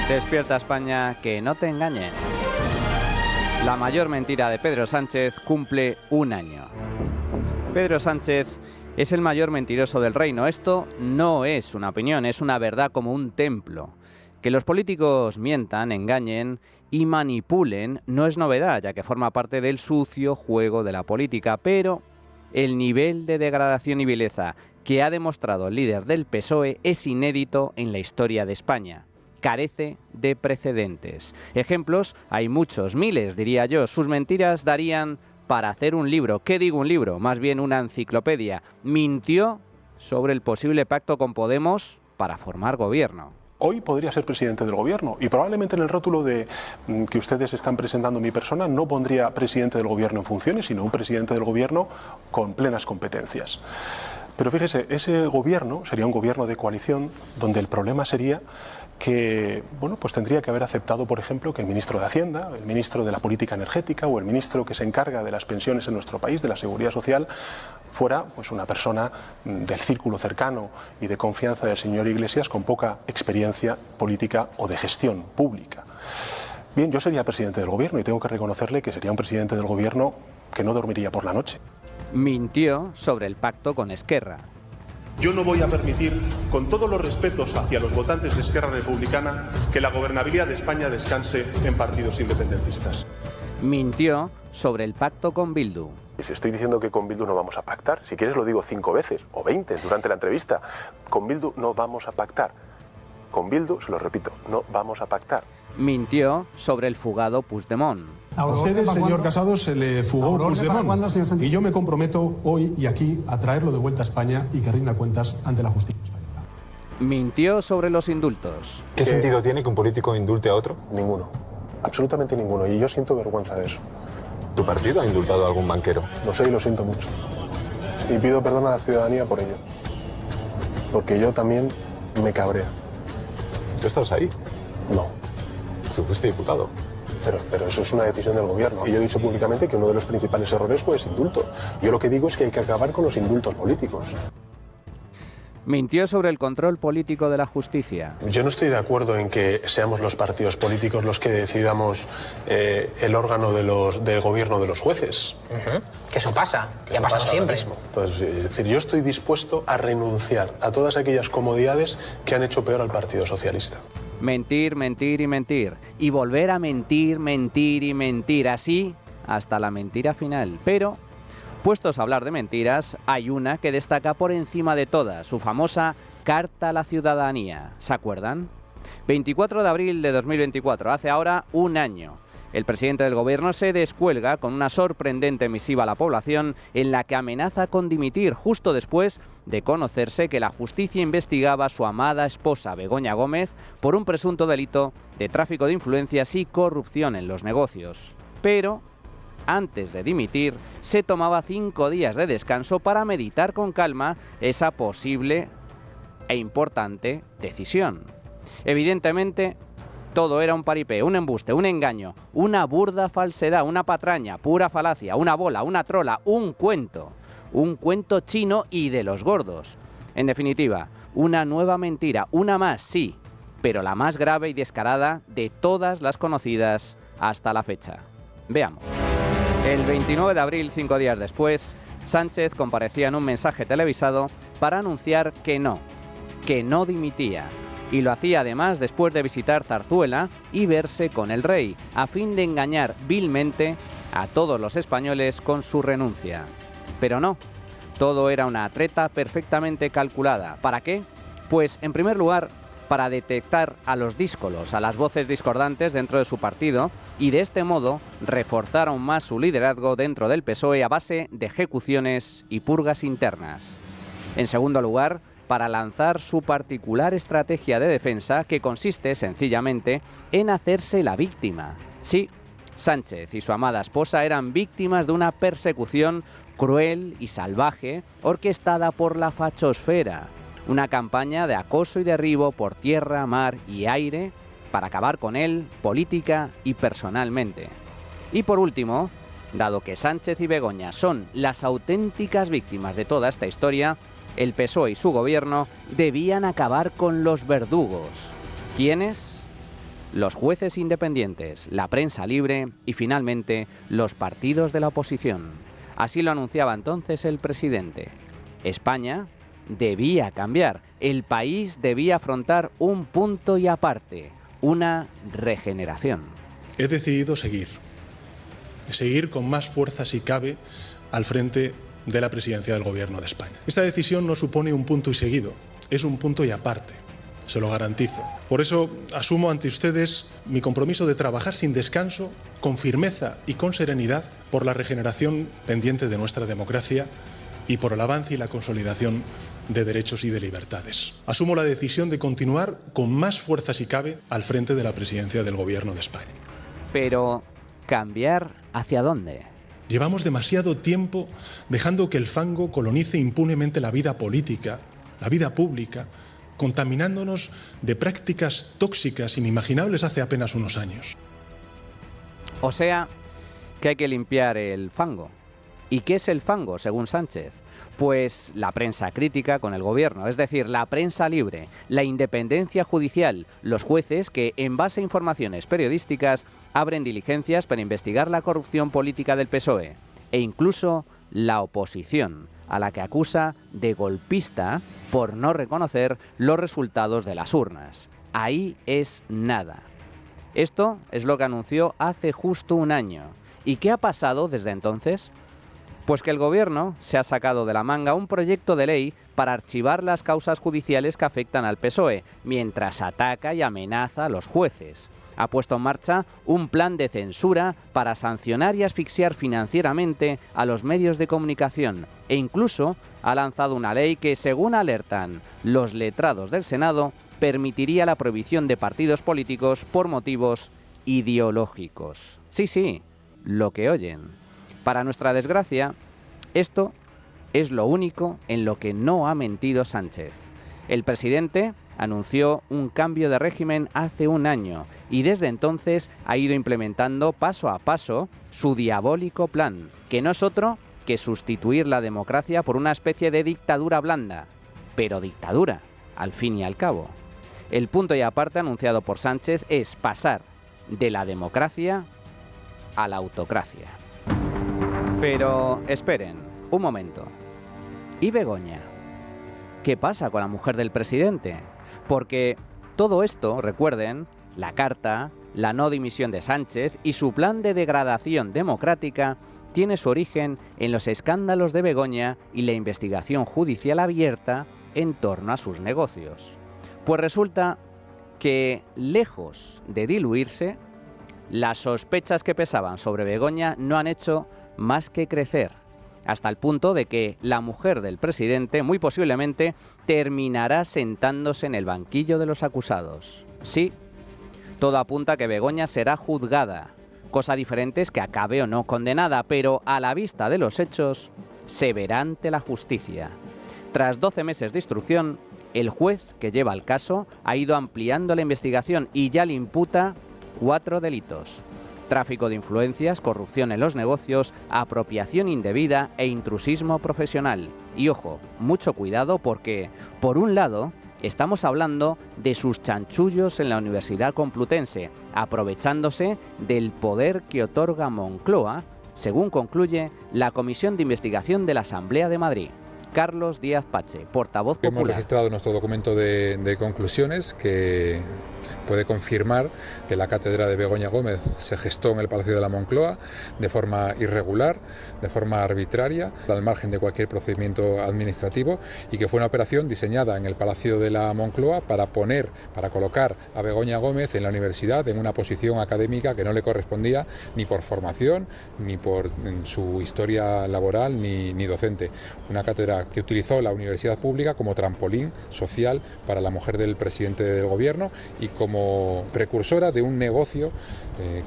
Despierta España, que no te engañen. La mayor mentira de Pedro Sánchez cumple un año. Pedro Sánchez es el mayor mentiroso del reino. Esto no es una opinión, es una verdad como un templo. Que los políticos mientan, engañen y manipulen no es novedad, ya que forma parte del sucio juego de la política. Pero el nivel de degradación y vileza que ha demostrado el líder del PSOE es inédito en la historia de España. Carece de precedentes. Ejemplos hay muchos, miles diría yo. Sus mentiras darían para hacer un libro. ¿Qué digo un libro? Más bien una enciclopedia. Mintió sobre el posible pacto con Podemos para formar gobierno. Hoy podría ser presidente del gobierno y probablemente en el rótulo que ustedes están presentando mi persona no pondría presidente del gobierno en funciones, sino un presidente del gobierno con plenas competencias. Pero fíjese, ese gobierno sería un gobierno de coalición donde el problema sería que, bueno, pues tendría que haber aceptado, por ejemplo, que el ministro de Hacienda, el ministro de la Política Energética o el ministro que se encarga de las pensiones en nuestro país, de la Seguridad Social, fuera pues una persona del círculo cercano y de confianza del señor Iglesias con poca experiencia política o de gestión pública. Bien, yo sería presidente del gobierno y tengo que reconocerle que sería un presidente del gobierno que no dormiría por la noche. Mintió sobre el pacto con Esquerra. Yo no voy a permitir, con todos los respetos hacia los votantes de Esquerra Republicana, que la gobernabilidad de España descanse en partidos independentistas. Mintió sobre el pacto con Bildu. Si estoy diciendo que con Bildu no vamos a pactar, si quieres lo digo 5 veces o 20 durante la entrevista, con Bildu no vamos a pactar. Con Bildu, se lo repito, no vamos a pactar. Mintió sobre el fugado Puigdemont. A usted, señor Casado, se le fugó Puigdemont y yo me comprometo hoy y aquí a traerlo de vuelta a España y que rinda cuentas ante la justicia española. Mintió sobre los indultos. ¿Qué sentido tiene que un político indulte a otro? Ninguno, absolutamente ninguno, y yo siento vergüenza de eso. ¿Tu partido ha indultado a algún banquero? Lo sé y lo siento mucho. Y pido perdón a la ciudadanía por ello. Porque yo también me cabrea. ¿Tú estás ahí? No. Tú fuiste diputado. Pero eso es una decisión del gobierno. Y yo he dicho públicamente que uno de los principales errores fue ese indulto. Yo lo que digo es que hay que acabar con los indultos políticos. Mintió sobre el control político de la justicia. Yo no estoy de acuerdo en que seamos los partidos políticos los que decidamos el órgano del gobierno de los jueces. Que eso pasa, que ha pasado siempre. Entonces, es decir, yo estoy dispuesto a renunciar a todas aquellas comodidades que han hecho peor al Partido Socialista. Mentir, mentir y mentir. Y volver a mentir, mentir y mentir. Así hasta la mentira final. Pero, puestos a hablar de mentiras, hay una que destaca por encima de todas. Su famosa Carta a la Ciudadanía. ¿Se acuerdan? 24 de abril de 2024, hace ahora un año. El presidente del gobierno se descuelga con una sorprendente misiva a la población en la que amenaza con dimitir justo después de conocerse que la justicia investigaba a su amada esposa Begoña Gómez por un presunto delito de tráfico de influencias y corrupción en los negocios. Pero antes de dimitir, se tomaba 5 días de descanso para meditar con calma esa posible e importante decisión. Evidentemente, todo era un paripé, un embuste, un engaño, una burda falsedad, una patraña, pura falacia, una bola, una trola, un cuento chino y de los gordos. En definitiva, una nueva mentira, una más, sí, pero la más grave y descarada de todas las conocidas hasta la fecha. Veamos. El 29 de abril, 5 días después, Sánchez comparecía en un mensaje televisado para anunciar que no dimitía. Y lo hacía además después de visitar Zarzuela y verse con el rey, a fin de engañar vilmente a todos los españoles con su renuncia. Pero no, todo era una treta perfectamente calculada. ¿Para qué? Pues, en primer lugar, para detectar a los díscolos, a las voces discordantes dentro de su partido, y de este modo reforzar aún más su liderazgo dentro del PSOE a base de ejecuciones y purgas internas. En segundo lugar, para lanzar su particular estrategia de defensa, que consiste sencillamente en hacerse la víctima. Sí, Sánchez y su amada esposa eran víctimas de una persecución cruel y salvaje orquestada por la fachosfera, una campaña de acoso y derribo por tierra, mar y aire para acabar con él política y personalmente. Y por último, dado que Sánchez y Begoña son las auténticas víctimas de toda esta historia, el PSOE y su gobierno debían acabar con los verdugos. ¿Quiénes? los jueces independientes, la prensa libre y finalmente los partidos de la oposición. Así lo anunciaba entonces el presidente. España debía cambiar, el país debía afrontar un punto y aparte, una regeneración. He decidido seguir con más fuerza si cabe al frente de la presidencia del Gobierno de España. Esta decisión no supone un punto y seguido, es un punto y aparte, se lo garantizo. Por eso asumo ante ustedes mi compromiso de trabajar sin descanso, con firmeza y con serenidad por la regeneración pendiente de nuestra democracia y por el avance y la consolidación de derechos y de libertades. Asumo la decisión de continuar con más fuerza si cabe al frente de la presidencia del Gobierno de España. Pero, ¿cambiar hacia dónde? Llevamos demasiado tiempo dejando que el fango colonice impunemente la vida política, la vida pública, contaminándonos de prácticas tóxicas inimaginables hace apenas unos años. O sea, que hay que limpiar el fango. ¿Y qué es el fango, según Sánchez? Pues la prensa crítica con el gobierno, es decir, la prensa libre, la independencia judicial, los jueces que, en base a informaciones periodísticas, abren diligencias para investigar la corrupción política del PSOE, e incluso la oposición, a la que acusa de golpista por no reconocer los resultados de las urnas. Ahí es nada. Esto es lo que anunció hace justo un año. ¿Y qué ha pasado desde entonces? Pues que el gobierno se ha sacado de la manga un proyecto de ley para archivar las causas judiciales que afectan al PSOE, mientras ataca y amenaza a los jueces. Ha puesto en marcha un plan de censura para sancionar y asfixiar financieramente a los medios de comunicación e incluso ha lanzado una ley que, según alertan los letrados del Senado, permitiría la prohibición de partidos políticos por motivos ideológicos. Sí, lo que oyen. Para nuestra desgracia, esto es lo único en lo que no ha mentido Sánchez. El presidente anunció un cambio de régimen hace un año y desde entonces ha ido implementando paso a paso su diabólico plan, que no es otro que sustituir la democracia por una especie de dictadura blanda, pero dictadura, al fin y al cabo. El punto y aparte anunciado por Sánchez es pasar de la democracia a la autocracia. Pero esperen, un momento. ¿Y Begoña? ¿Qué pasa con la mujer del presidente? Porque todo esto, recuerden, la carta, la no dimisión de Sánchez y su plan de degradación democrática tiene su origen en los escándalos de Begoña y la investigación judicial abierta en torno a sus negocios. Pues resulta que, lejos de diluirse, las sospechas que pesaban sobre Begoña no han hecho más que crecer, hasta el punto de que la mujer del presidente muy posiblemente terminará sentándose en el banquillo de los acusados. Sí, todo apunta a que Begoña será juzgada, cosa diferente es que acabe o no condenada, pero a la vista de los hechos se verá ante la justicia. Tras 12 meses de instrucción, el juez que lleva el caso ha ido ampliando la investigación y ya le imputa 4 delitos. Tráfico de influencias, corrupción en los negocios, apropiación indebida e intrusismo profesional. Y ojo, mucho cuidado porque, por un lado, estamos hablando de sus chanchullos en la Universidad Complutense, aprovechándose del poder que otorga Moncloa, según concluye la Comisión de Investigación de la Asamblea de Madrid. Carlos Díaz Pache, portavoz popular. Hemos registrado nuestro documento de conclusiones que puede confirmar que la cátedra de Begoña Gómez se gestó en el Palacio de la Moncloa de forma irregular, de forma arbitraria, al margen de cualquier procedimiento administrativo, y que fue una operación diseñada en el Palacio de la Moncloa para colocar a Begoña Gómez en la universidad en una posición académica que no le correspondía ni por formación, ni por su historia laboral, ni docente. Una cátedra que utilizó la universidad pública como trampolín social para la mujer del presidente del gobierno y como precursora de un negocio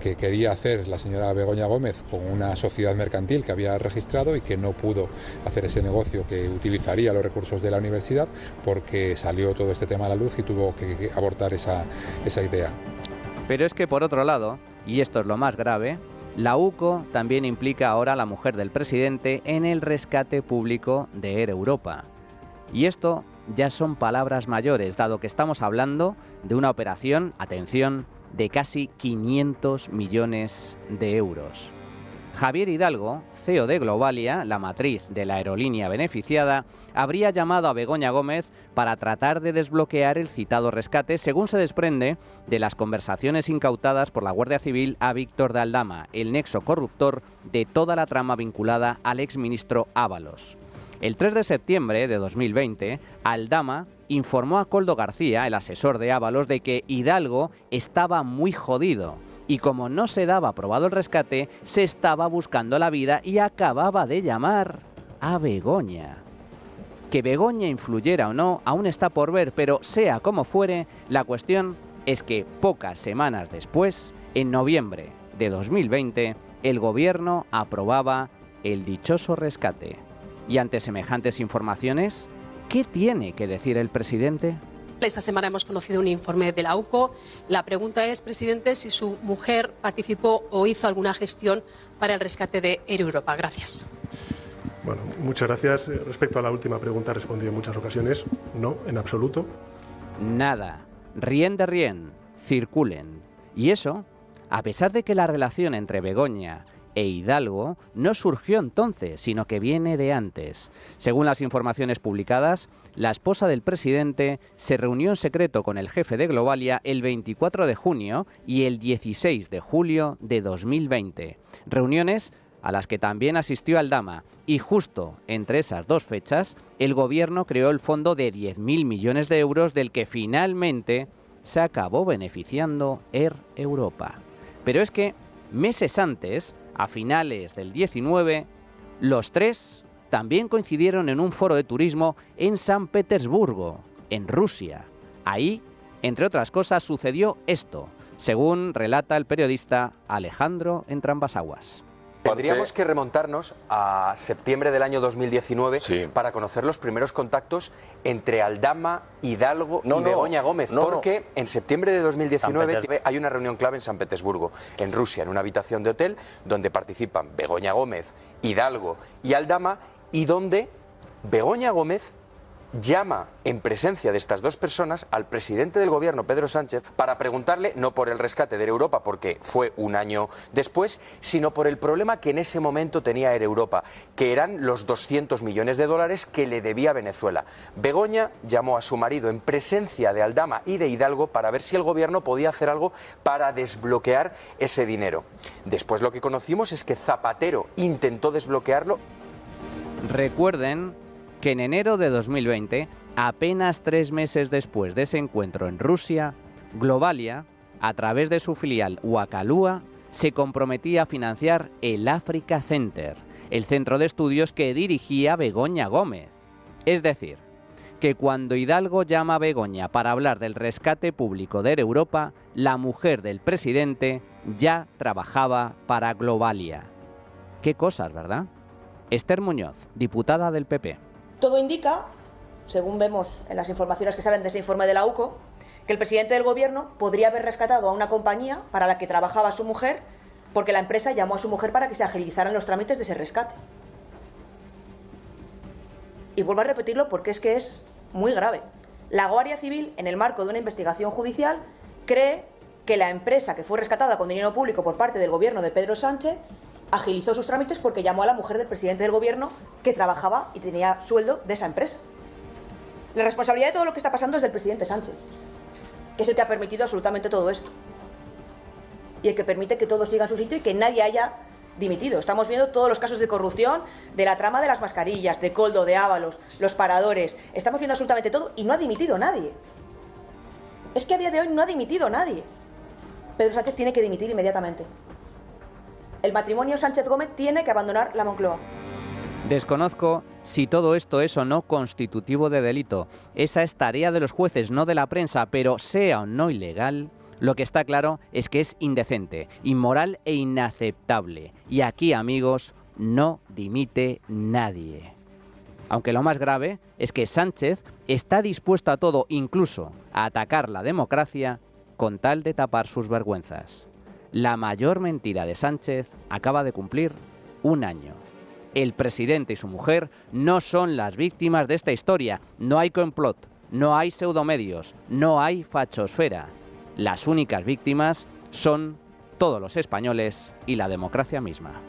que quería hacer la señora Begoña Gómez con una sociedad mercantil que había registrado y que no pudo hacer ese negocio, que utilizaría los recursos de la universidad, porque salió todo este tema a la luz y tuvo que abortar esa idea. Pero es que por otro lado, y esto es lo más grave, la UCO también implica ahora a la mujer del presidente en el rescate público de Air Europa. Y esto ya son palabras mayores, dado que estamos hablando de una operación, atención, de casi 500 millones de euros. Javier Hidalgo, CEO de Globalia, la matriz de la aerolínea beneficiada, habría llamado a Begoña Gómez para tratar de desbloquear el citado rescate, según se desprende de las conversaciones incautadas por la Guardia Civil a Víctor de Aldama, el nexo corruptor de toda la trama vinculada al exministro Ábalos. El 3 de septiembre de 2020, Aldama informó a Koldo García, el asesor de Ábalos, de que Hidalgo estaba muy jodido y como no se daba aprobado el rescate, se estaba buscando la vida y acababa de llamar a Begoña. Que Begoña influyera o no aún está por ver, pero sea como fuere, la cuestión es que pocas semanas después, en noviembre de 2020, el gobierno aprobaba el dichoso rescate. Y ante semejantes informaciones, ¿qué tiene que decir el presidente? Esta semana hemos conocido un informe de la UCO. La pregunta es, presidente, si su mujer participó o hizo alguna gestión para el rescate de Air Europa. Gracias. Bueno, muchas gracias. Respecto a la última pregunta, respondí en muchas ocasiones. No, en absoluto. Nada. Rien de rien. Circulen. Y eso, a pesar de que la relación entre Begoña e Hidalgo no surgió entonces, sino que viene de antes. Según las informaciones publicadas, la esposa del presidente se reunió en secreto con el jefe de Globalia el 24 de junio y el 16 de julio de 2020. Reuniones a las que también asistió Aldama, y justo entre esas dos fechas, el gobierno creó el fondo de 10.000 millones de euros del que finalmente se acabó beneficiando Air Europa. Pero es que meses antes, a finales del 19, los tres también coincidieron en un foro de turismo en San Petersburgo, en Rusia. Ahí, entre otras cosas, sucedió esto, según relata el periodista Alejandro Entrambasaguas. Tendríamos que remontarnos a septiembre del año 2019 para conocer los primeros contactos entre Aldama, Hidalgo y Begoña Gómez, porque en septiembre de 2019 hay una reunión clave en San Petersburgo, en Rusia, en una habitación de hotel donde participan Begoña Gómez, Hidalgo y Aldama, y donde Begoña Gómez llama en presencia de estas dos personas al presidente del gobierno, Pedro Sánchez, para preguntarle no por el rescate de Air Europa, porque fue un año después, sino por el problema que en ese momento tenía Air Europa, que eran los 200 millones de dólares que le debía Venezuela. Begoña llamó a su marido en presencia de Aldama y de Hidalgo para ver si el gobierno podía hacer algo para desbloquear ese dinero. Después lo que conocimos es que Zapatero intentó desbloquearlo. Recuerden que en enero de 2020, apenas 3 meses después de ese encuentro en Rusia, Globalia, a través de su filial Wakalua, se comprometía a financiar el Africa Center, el centro de estudios que dirigía Begoña Gómez. Es decir, que cuando Hidalgo llama a Begoña para hablar del rescate público de Air Europa, la mujer del presidente ya trabajaba para Globalia. Qué cosas, ¿verdad? Esther Muñoz, diputada del PP. Todo indica, según vemos en las informaciones que salen de ese informe de la UCO, que el presidente del gobierno podría haber rescatado a una compañía para la que trabajaba su mujer, porque la empresa llamó a su mujer para que se agilizaran los trámites de ese rescate. Y vuelvo a repetirlo porque es que es muy grave. La Guardia Civil, en el marco de una investigación judicial, cree que la empresa que fue rescatada con dinero público por parte del gobierno de Pedro Sánchez agilizó sus trámites porque llamó a la mujer del presidente del gobierno que trabajaba y tenía sueldo de esa empresa. La responsabilidad de todo lo que está pasando es del presidente Sánchez, que es el que ha permitido absolutamente todo esto. Y el que permite que todo siga en su sitio y que nadie haya dimitido. Estamos viendo todos los casos de corrupción, de la trama de las mascarillas, de Koldo, de Ábalos, los paradores. Estamos viendo absolutamente todo y no ha dimitido nadie. Es que a día de hoy no ha dimitido nadie. Pedro Sánchez tiene que dimitir inmediatamente. El matrimonio Sánchez-Gómez tiene que abandonar la Moncloa. Desconozco si todo esto es o no constitutivo de delito. Esa es tarea de los jueces, no de la prensa, pero sea o no ilegal, lo que está claro es que es indecente, inmoral e inaceptable. Y aquí, amigos, no dimite nadie. Aunque lo más grave es que Sánchez está dispuesto a todo, incluso a atacar la democracia, con tal de tapar sus vergüenzas. La mayor mentira de Sánchez acaba de cumplir 1 año. El presidente y su mujer no son las víctimas de esta historia. No hay complot, no hay pseudomedios, no hay fachosfera. Las únicas víctimas son todos los españoles y la democracia misma.